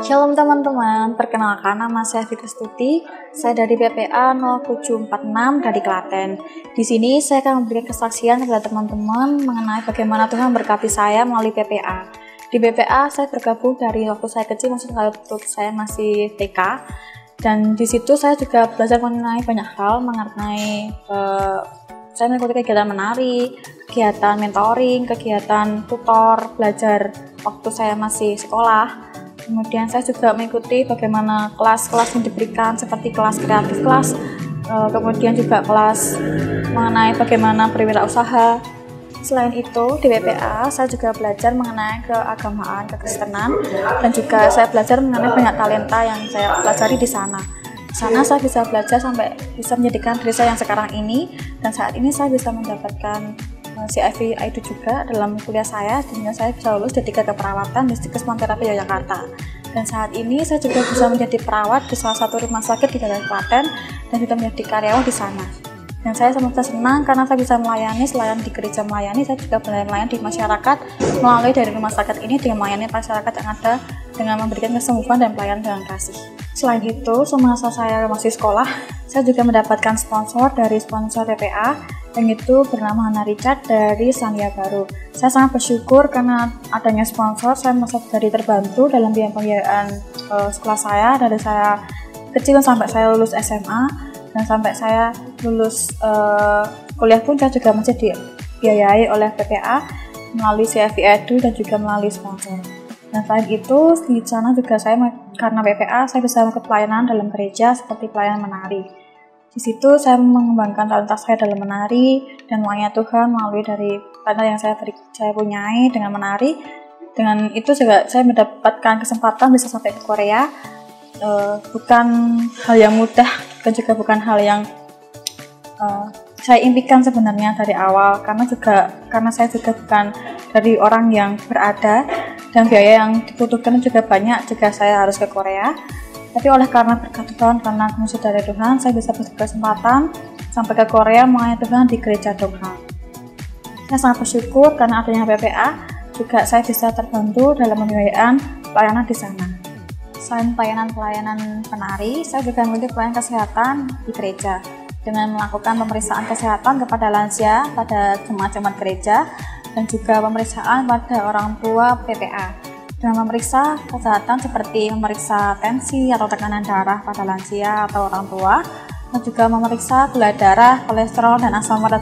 Shalom teman-teman, perkenalkan nama saya Fitri Stuti. Saya dari PPA 0746 dari Klaten. Di sini saya akan memberikan kesaksian kepada teman-teman mengenai bagaimana Tuhan berkati saya melalui PPA. Di PPA saya bergabung dari waktu saya kecil, maksudnya waktu saya masih TK. Dan di situ saya juga belajar mengenai banyak hal, saya mengikuti kegiatan menari, kegiatan mentoring, kegiatan tutor, belajar waktu saya masih sekolah. Kemudian saya juga mengikuti bagaimana kelas-kelas yang diberikan seperti kelas kreatif kemudian juga kelas mengenai bagaimana berwirausaha. Selain itu di PPA saya juga belajar mengenai keagamaan, kekristenan, dan juga saya belajar mengenai banyak talenta yang saya pelajari di sana. Di sana saya bisa belajar sampai bisa menjadikan diri saya yang sekarang ini, dan saat ini saya bisa mendapatkan CIV itu juga dalam kuliah saya, sehingga saya bisa lulus D3 keperawatan di Puskesmas Terapi Yogyakarta. Dan saat ini saya juga bisa menjadi perawat di salah satu rumah sakit di daerah Klaten dan juga menjadi karyawan di sana. Dan saya sangat senang karena saya bisa melayani, selain di gereja melayani, saya juga melayani di masyarakat melalui dari rumah sakit ini dengan melayani masyarakat yang ada dengan memberikan kesembuhan dan pelayanan dengan kasih. Selain itu, semasa saya masih sekolah, saya juga mendapatkan sponsor dari sponsor PPA, yang itu bernama Hana Richard dari Sandia Baru. Saya sangat bersyukur karena adanya sponsor, saya merasa jadi terbantu dalam pembiayaan sekolah saya, dari saya kecil sampai saya lulus SMA, dan sampai saya lulus kuliah pun saya juga masih dibiayai oleh PPA melalui CIV Edu dan juga melalui sponsor. Dan selain itu, di sana juga saya karena PPA saya bisa ikut pelayanan dalam gereja seperti pelayanan menari. Di situ saya mengembangkan talenta saya dalam menari dan melayani Tuhan melalui dari talenta yang saya punyai dengan menari. Dengan itu juga saya mendapatkan kesempatan bisa sampai ke Korea. Bukan hal yang mudah dan juga bukan hal yang saya impikan sebenarnya dari awal, karena saya juga bukan dari orang yang berada dan biaya yang dibutuhkan juga banyak jika saya harus ke Korea. Tapi oleh karena berkat Tuhan, karena musuh dari Tuhan, saya bisa berkesempatan sampai ke Korea melayani Tuhan di gereja Donghae. Saya sangat bersyukur karena adanya PPA, juga saya bisa terbantu dalam pembiayaan pelayanan di sana. Selain pelayanan penari, saya juga memiliki pelayanan kesehatan di gereja dengan melakukan pemeriksaan kesehatan kepada lansia pada jemaat-jemaat gereja dan juga pemeriksaan pada orang tua PPA dengan memeriksa kesehatan seperti memeriksa tensi atau tekanan darah pada lansia atau orang tua, dan juga memeriksa gula darah, kolesterol, dan asam urat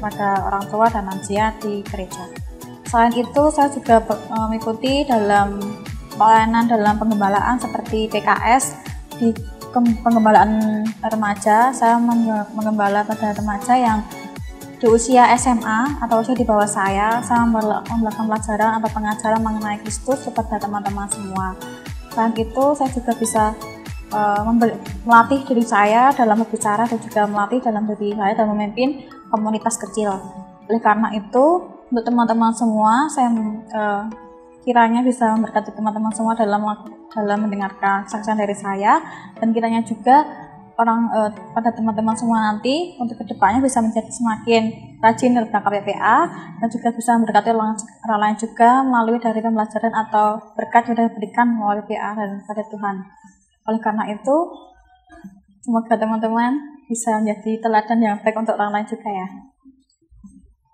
pada orang tua dan lansia di gereja. Selain itu, saya juga mengikuti dalam pelayanan dalam penggembalaan seperti PKS di penggembalaan remaja. Saya menggembala pada remaja yang di usia SMA atau usia di bawah saya melakukan pelajaran atau pengajaran mengenai Kristus kepada teman-teman semua. Selain itu, saya juga bisa melatih diri saya dalam berbicara dan juga melatih dalam diri saya dalam memimpin komunitas kecil. Oleh karena itu, untuk teman-teman semua, saya kiranya bisa memberkati teman-teman semua dalam mendengarkan kesaksian dari saya, dan kiranya juga pada teman-teman semua nanti untuk kedepannya bisa menjadi semakin rajin berangkat PPA dan juga bisa memberkati orang lain juga melalui dari pembelajaran atau berkat yang diberikan melalui PPA dan pada Tuhan. Oleh karena itu, semoga teman-teman bisa menjadi teladan yang baik untuk orang lain juga ya.